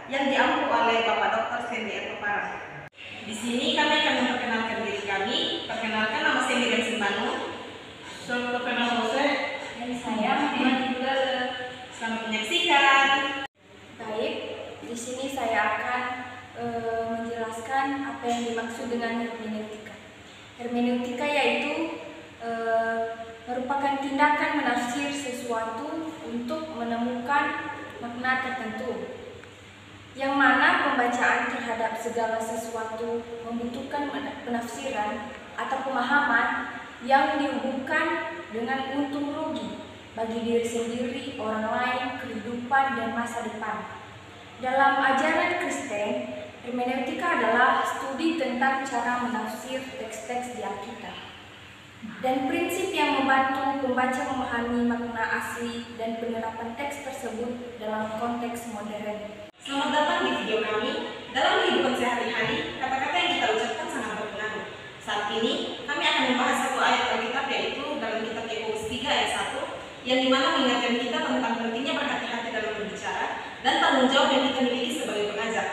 yang diampu oleh Bapak Dr. Sandy Epopara. Di sini kami akan memperkenalkan diri kami. Perkenalkan, nama saya Miriam Simbanu. Perkenalkan Jose. Dan saya Muhammad Iqbal. Selamat menyaksikan. Baik, di sini saya akan menjelaskan apa yang dimaksud dengan hermeneutika. Hermeneutika yaitu merupakan tindakan menafsir sesuatu untuk menemukan makna tertentu, yang mana pembacaan terhadap segala sesuatu membutuhkan penafsiran atau pemahaman yang dihubungkan dengan untung rugi bagi diri sendiri, orang lain, kehidupan, dan masa depan. Dalam ajaran Kristen, hermeneutika adalah studi tentang cara menafsir teks-teks di Alkitab dan prinsip yang membantu pembaca memahami makna asli dan penerapan teks tersebut dalam konteks modern. Selamat datang di video kami. Dalam kehidupan sehari-hari, kata-kata yang kita ucapkan sangat berpengaruh. Saat ini, kami akan membahas satu ayat Alkitab, yaitu dalam kitab Yakobus 3 ayat 1, yang dimana mengingatkan kita tentang pentingnya berhati-hati dalam berbicara dan tanggung jawab yang kita miliki sebagai pengajar.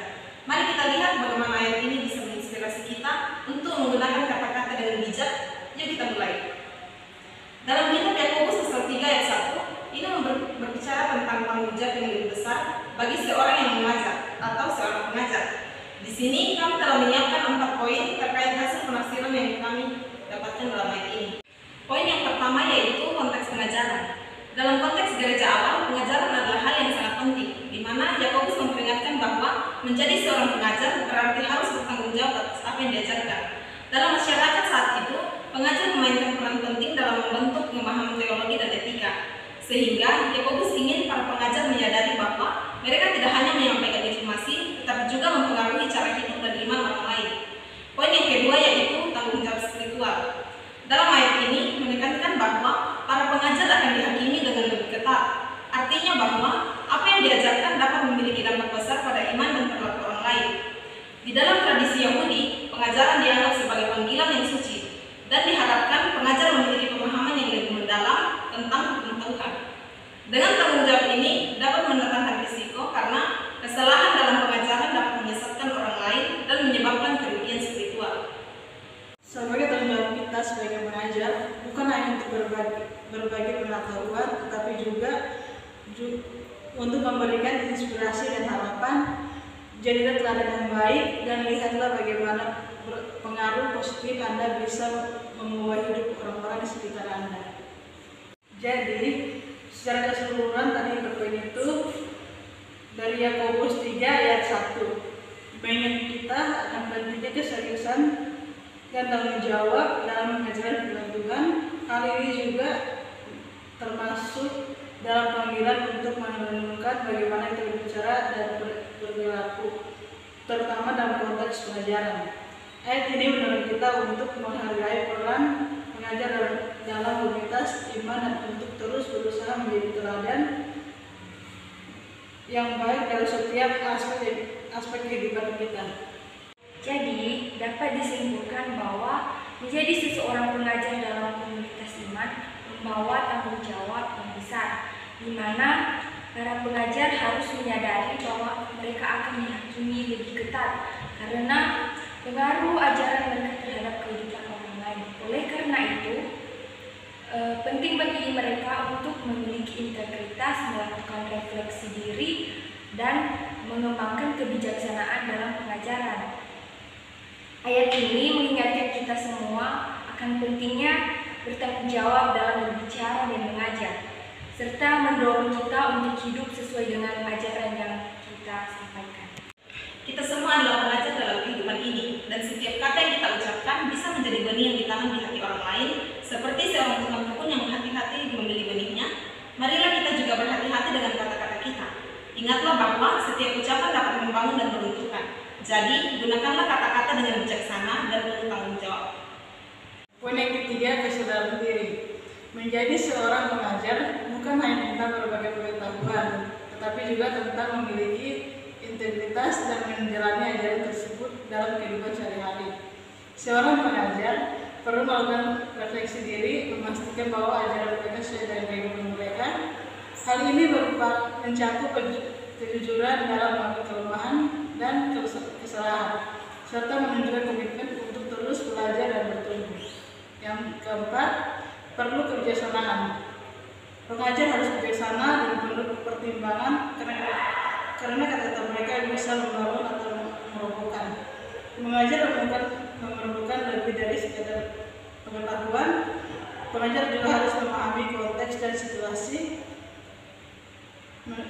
Mari kita lihat bagaimana ayat ini bisa menginspirasi kita untuk menggunakan kata-kata dengan bijak. Yuk kita mulai. Dalam kitab Yakobus pasal 3 ayat 1, ini berbicara tentang tanggung jawab yang lebih besar bagi seorang yang mengajar atau seorang pengajar. Di sini kami telah menyiapkan 4 poin terkait hasil penafsiran yang kami dapatkan dalam ayat ini. Poin yang pertama yaitu konteks pengajaran. Dalam konteks gereja awal, pengajaran adalah hal yang sangat penting, di mana Yakobus memperingatkan bahwa menjadi seorang pengajar berarti harus bertanggung jawab atas apa yang diajarkan. Dalam masyarakat saat itu, pengajar memainkan peran penting dalam membentuk pemahaman teologi dan etika. Sehingga Yakobus ingin para pengajar menyadari bahwa mereka tidak hanya menyampaikan informasi, tetapi juga mempengaruhi cara hidup dan iman orang lain. Poin yang kedua yaitu tanggung jawab spiritual. Dalam ayat ini menekankan bahwa para pengajar akan dihakimi dengan lebih ketat. Artinya bahwa apa yang diajarkan dapat memiliki dampak besar pada iman dan perilaku orang lain. Di dalam tradisi Yahudi, pengajaran dianggap sebagai panggilan yang suci, dan diharapkan pengajar memiliki pemahaman yang lebih mendalam tentang hukum Tuhan. Dengan tanggung jawab ini dapat mendatangkan risiko karena kesalahan dalam pengajaran dapat menyesatkan orang lain dan menyebabkan kerugian spiritual. Sebagai tanggung jawab kita sebagai pengajar, bukan hanya untuk berbagi pengetahuan, tetapi juga untuk memberikan inspirasi dan harapan. Jadilah teladan yang baik dan lihatlah bagaimana pengaruh positif Anda bisa mengubah hidup orang-orang di sekitar Anda. Jadi, secara keseluruhan tadi poin itu dari Yakobus 3 ayat 1 mengingat kita akan pentingnya keseriusan dan tanggung jawab dalam mengajarkan firman Tuhan. Hal ini juga termasuk dalam panggilan untuk menemukan bagaimana kita berbicara dan berperilaku, terutama dalam konteks pengajaran. Ayat ini menuntut kita untuk menghargai peran pengajar dalam komunitas iman dan untuk terus berusaha menjadi teladan yang baik dalam setiap aspek kehidupan kita. Jadi, dapat disimpulkan bahwa menjadi seseorang pengajar dalam komunitas iman membawa tanggung jawab yang besar, di mana para pengajar harus menyadari bahwa mereka akan dihakimi lebih ketat karena pengaruh ajaran mereka terhadap kehidupan orang lain. Oleh karena itu, penting bagi mereka untuk memiliki integritas, melakukan refleksi diri, dan mengembangkan kebijaksanaan dalam pengajaran. Ayat ini mengingatkan kita semua akan pentingnya bertanggung jawab dalam berbicara dan mengajar, serta mendorong kita untuk hidup sesuai dengan ajaran yang kita sampaikan. Kita semua adalah pengajar dalam kehidupan ini, dan setiap kata yang kita ucapkan bisa menjadi benih yang ditanam di hati orang lain, seperti seorang tukang kebun yang berhati-hati memilih benihnya. Marilah kita juga berhati-hati dengan kata-kata kita. Ingatlah bahwa setiap ucapan dapat membangun dan menentukan. Jadi, gunakanlah kata-kata dengan bijaksana dan penuh tanggung jawab. Poin yang ketiga, kesadaran diri. Menjadi seorang pengajar bukan hanya tentang berbagai pengetahuan, tetapi juga tentang memiliki integritas dan menjalani ajaran tersebut dalam kehidupan sehari-hari. Seorang pengajar perlu melakukan refleksi diri, memastikan bahwa ajaran mereka sesuai dengan kehidupan mereka. Hal ini berupa mencakup kejujuran dalam mengakui kelemahan dan kesalahan, serta menunjukkan komitmen untuk terus belajar dan bertumbuh. Yang keempat, perlu kebijaksanaan. Pengajar harus bijaksana dan penuh pertimbangan karena kata-kata mereka bisa membangun atau merobohkan. Mengajar memerlukan lebih dari sekedar pengetahuan. Pengajar juga harus memahami konteks dan situasi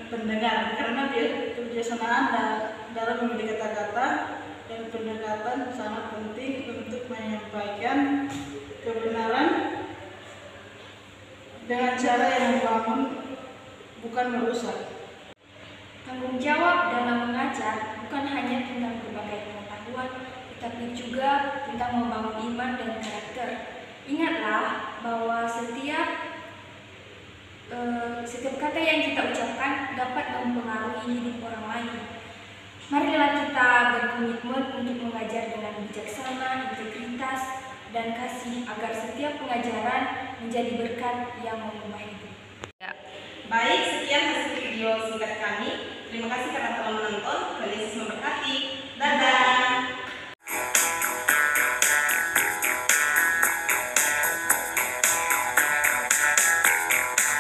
pendengar, karena kebijaksanaan dalam memilih kata-kata dan pendekatan sangat penting untuk menyampaikan kebenaran dengan cara yang membangun, bukan merusak. Tanggung jawab dalam mengajar bukan hanya tentang berbagai pengetahuan, tetapi juga tentang membangun iman dan karakter. Ingatlah bahwa setiap kata yang kita ucapkan dapat mempengaruhi hidup orang lain. Marilah kita berkomitmen untuk mengajar dengan bijaksana, integritas, dan kasih agar setiap pengajaran menjadi berkat yang mengubah hidup. Baik, sekian hasil video singkat kami. Terima kasih karena telah menonton.